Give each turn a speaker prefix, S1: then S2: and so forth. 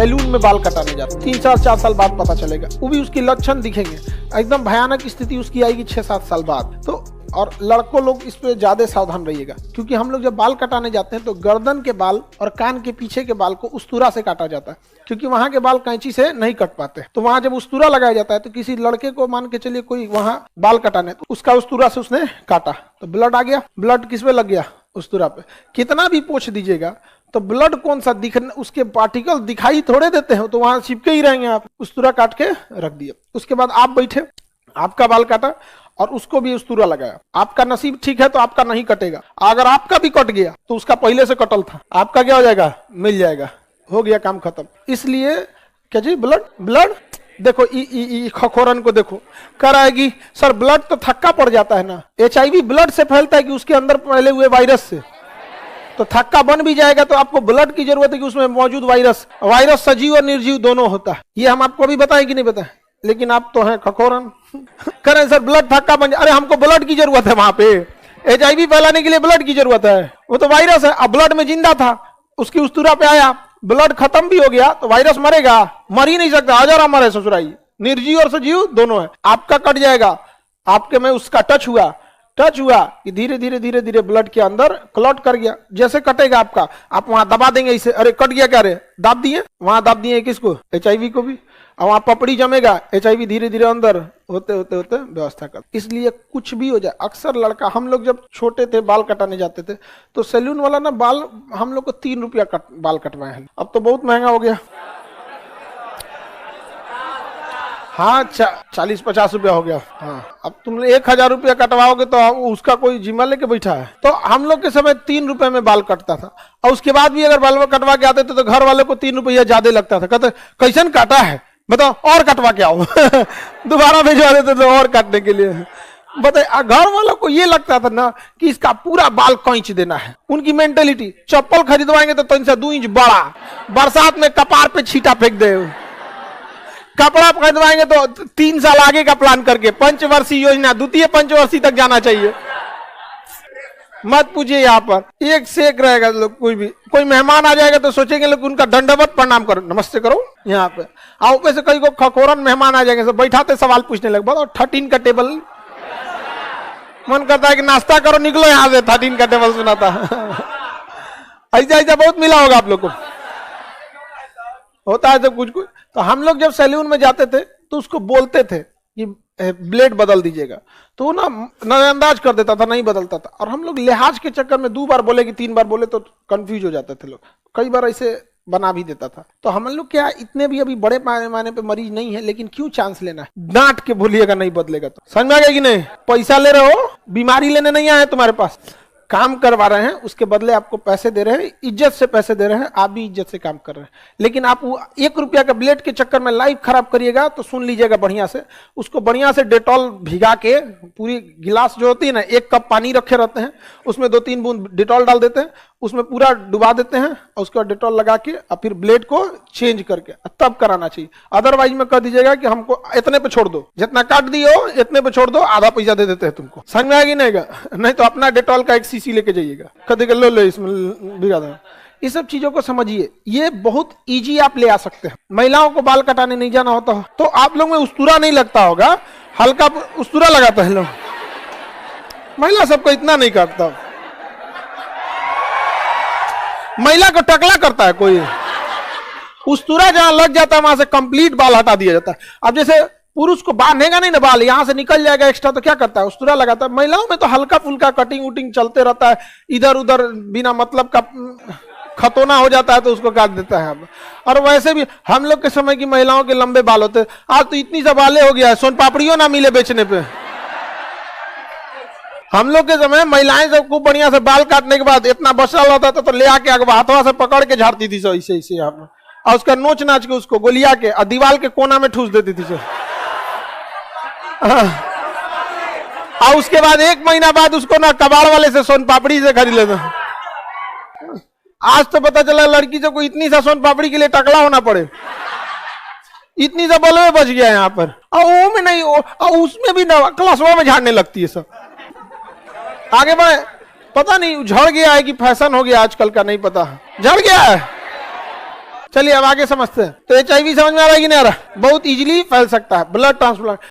S1: Salon में बाल कटाने जाते 3 साल 4 साल बाद पता चलेगा, वो भी उसकी लक्षण दिखेंगे, एकदम भयानक स्थिति उसकी आएगी 6-7 साल बाद। तो और लड़कों लोग इस पे ज्यादा सावधान रहिएगा, क्योंकि हम लोग जब बाल कटाने जाते हैं तो गर्दन के बाल और कान के पीछे के बाल को उस्तूरा से काटा जाता है, क्योंकि वहां के बाल कैंची से नहीं कट पाते। तो वहां जब उस्तूरा लगाया जाता है तो किसी लड़के को मान के चलिए कोई वहां बाल कटाने, तो उसका उस्तूरा से उसने काटा तो ब्लड आ गया। ब्लड किस पे लग गया? उस्तूरा पे। कितना भी पोंछ दीजिएगा तो ब्लड कौन सा उसके पार्टिकल दिखाई थोड़े देते हैं, तो वहां चिपके ही रहेंगे। आप उस्तूरा काट के रख दिए, उसके बाद आप बैठे, आपका बाल काटा और उसको भी उस्तूरा लगाया। आपका नसीब ठीक है तो आपका नहीं कटेगा, अगर आपका भी कट गया तो उसका पहले से कटल था, आपका क्या हो जाएगा? मिल जाएगा, हो गया काम खत्म। इसलिए क्या जी ब्लड देखो, खखोरन को देखो कराएगी सर, ब्लड तो थक्का पड़ जाता है ना। HIV ब्लड से फैलता है कि उसके अंदर पहले हुए वायरस से, तो थक्का बन भी जाएगा तो आपको ब्लड की जरूरत है कि उसमें मौजूद वायरस सजीव और निर्जीव दोनों होता है। ये हम आपको भी बताएं कि नहीं बताएं, लेकिन आप तो हैं खखोरन। करें सर ब्लड थक्का बन जाए, अरे हमको ब्लड की जरूरत है, वहां पे HIV फैलाने के लिए ब्लड की जरूरत है, वो तो वायरस है। अब ब्लड में जिंदा था, उसकी उस्तूरा पे आया, ब्लड खत्म भी हो गया तो वायरस मरेगा? मर ही नहीं सकता, हजारा मरे ससुराई, निर्जीव और सजीव दोनों है। आपका कट जाएगा, आपके में उसका टच हुआ कि धीरे धीरे ब्लड के अंदर क्लॉट कर गया। जैसे कटेगा आपका, आप वहां दबा देंगे इसे, अरे कट गया क्या रे, दाब दिए, वहां दाब दिए किसको? HIV को भी। और वहां पपड़ी जमेगा, HIV धीरे धीरे अंदर होते व्यवस्था कर। इसलिए कुछ भी हो जाए, अक्सर लड़का, हम लोग जब छोटे थे बाल कटाने जाते थे तो सैलून वाला ना बाल हम लोग को 3 रुपया बाल कटवाए हैं। अब तो बहुत महंगा हो गया, हाँ 40-50 रुपया हो गया। हाँ अब तुम 1000 रुपया कटवाओगे तो उसका कोई जिम्मा लेके बैठा है। तो हम लोग के समय 3 रुपए में बाल कटता था, और उसके बाद भी अगर बाल कटवा के आते थे तो घर वाले को 3 रुपया ज्यादा लगता था। कहते कैसन काटा है बताओ, और कटवा के आओ। दोबारा भिजवा देते थे और काटने के लिए। बताए घर वालों को ये लगता था ना कि इसका पूरा बाल खींच देना है। उनकी मेंटेलिटी, चप्पल खरीदवाएंगे तो 3 से 2 इंच बड़ा, बरसात में कपार पे छींटा फेंक दे। कपड़ा खरीदवाएंगे तो 3 साल आगे का प्लान करके, पंचवर्षीय योजना, द्वितीय पंचवर्षीय तक जाना चाहिए। मत पूछिए, यहाँ पर एक से एक रहेगा लोग। कोई मेहमान आ जाएगा तो सोचेंगे लोग उनका दंडवत प्रणाम करो, नमस्ते करो। यहाँ पे आओ पे से कई को खखोरन मेहमान आ जाएंगे, सब बैठाते सवाल पूछने लगे, बताओ 13 का टेबल, मन करता है कि नाश्ता करो निकलो यहाँ से, 13 का टेबल सुनाता। ऐसा बहुत मिला होगा आप लोग को, होता है सब कुछ। तो हम लोग जब सैलून में जाते थे तो उसको बोलते थे कि ब्लेड बदल दीजिएगा, तो ना नजरअंदाज कर देता था, नहीं बदलता था। और हम लोग लिहाज के चक्कर में 2 बार बोले कि 3 बार बोले तो कंफ्यूज हो जाते थे लोग, कई बार ऐसे बना भी देता था। तो हम लोग क्या इतने भी अभी बड़े पैमाने पे मरीज नहीं है, लेकिन क्यों चांस लेना है? डांट के बोलिएगा नहीं बदलेगा तो। समझ में आ गया कि नहीं? पैसा ले रहे हो, बीमारी लेने नहीं आए तुम्हारे पास, काम करवा रहे हैं, उसके बदले आपको पैसे दे रहे हैं, इज्जत से पैसे दे रहे हैं, आप भी इज्जत से काम कर रहे हैं। लेकिन आप 1 रुपया का ब्लेड के चक्कर में लाइफ खराब करिएगा तो सुन लीजिएगा बढ़िया से, उसको बढ़िया से डेटॉल भिगा के, पूरी गिलास जो होती है ना, 1 कप पानी रखे रहते हैं, उसमें 2-3 बूंद डेटॉल डाल देते हैं, उसमें पूरा डुबा देते हैं, और उसके बाद डेटॉल लगा के और फिर ब्लेड को चेंज करके तब कराना चाहिए। अदरवाइज में कह दीजिएगा कि हमको इतने पे छोड़ दो, जितना काट दियो इतने पे छोड़ दो, आधा पैसा दे देते हैं तुमको। समझ में आएगी नहीं तो अपना डेटॉल का 1 सीसी लेके जाइएगा, कभी लो इसमें भिगा दो। ये सब चीजों को समझिए, ये बहुत इजी आप ले आ सकते हैं। महिलाओं को बाल कटाने नहीं जाना होता हो तो आप लोग में उस्तूरा नहीं लगता होगा, हल्का उस्तूरा लगाता है लोग, महिला सबको इतना नहीं काटता। महिला को टकला करता है कोई, उस्तूरा जहां लग जाता है वहां से कंप्लीट बाल हटा दिया जाता है। अब जैसे पुरुष को बांधेगा नहीं ना बाल, यहां से निकल जाएगा एक्स्ट्रा, तो क्या करता है? उस्तूरा लगाता है। महिलाओं में तो हल्का फुल्का कटिंग उटिंग चलते रहता है, इधर उधर बिना मतलब का खतौना हो जाता है तो उसको काट देता है। और वैसे भी हम लोग के समय की महिलाओं के लंबे बाल होते, आज तो इतनी सा बाले हो गया है, सोन पापड़ियों ना मिले बेचने पे। हम लोग के समय महिलाएं जब खूब बढ़िया से बाल काटने के बाद इतना बचा होता था तो ले आके हाथवा से पकड़ के झाड़ती थी सो इसे यहाँ पर, और उसका नोच नाच के उसको गोलिया के और दीवार के कोना में ठूस देती थी सो। और उसके बाद 1 महीना बाद उसको ना कबाड़ वाले से सोन पापड़ी से खरीद लेते। आज तो पता चला लड़की से कोई इतनी सा सोन पापड़ी के लिए टकला होना पड़े, इतनी सा बल में बच गया यहाँ पर। और वो में नहीं, और उसमें भी ना क्लासवा में झाड़ने लगती है सब। आगे बढ़े, पता नहीं झड़ गया है कि फैशन हो गया आजकल का, नहीं पता, झड़ गया है। चलिए अब आगे समझते हैं। तो HIV समझ में आ रहा है कि नहीं आ रहा? बहुत इजीली फैल सकता है। Blood transplant,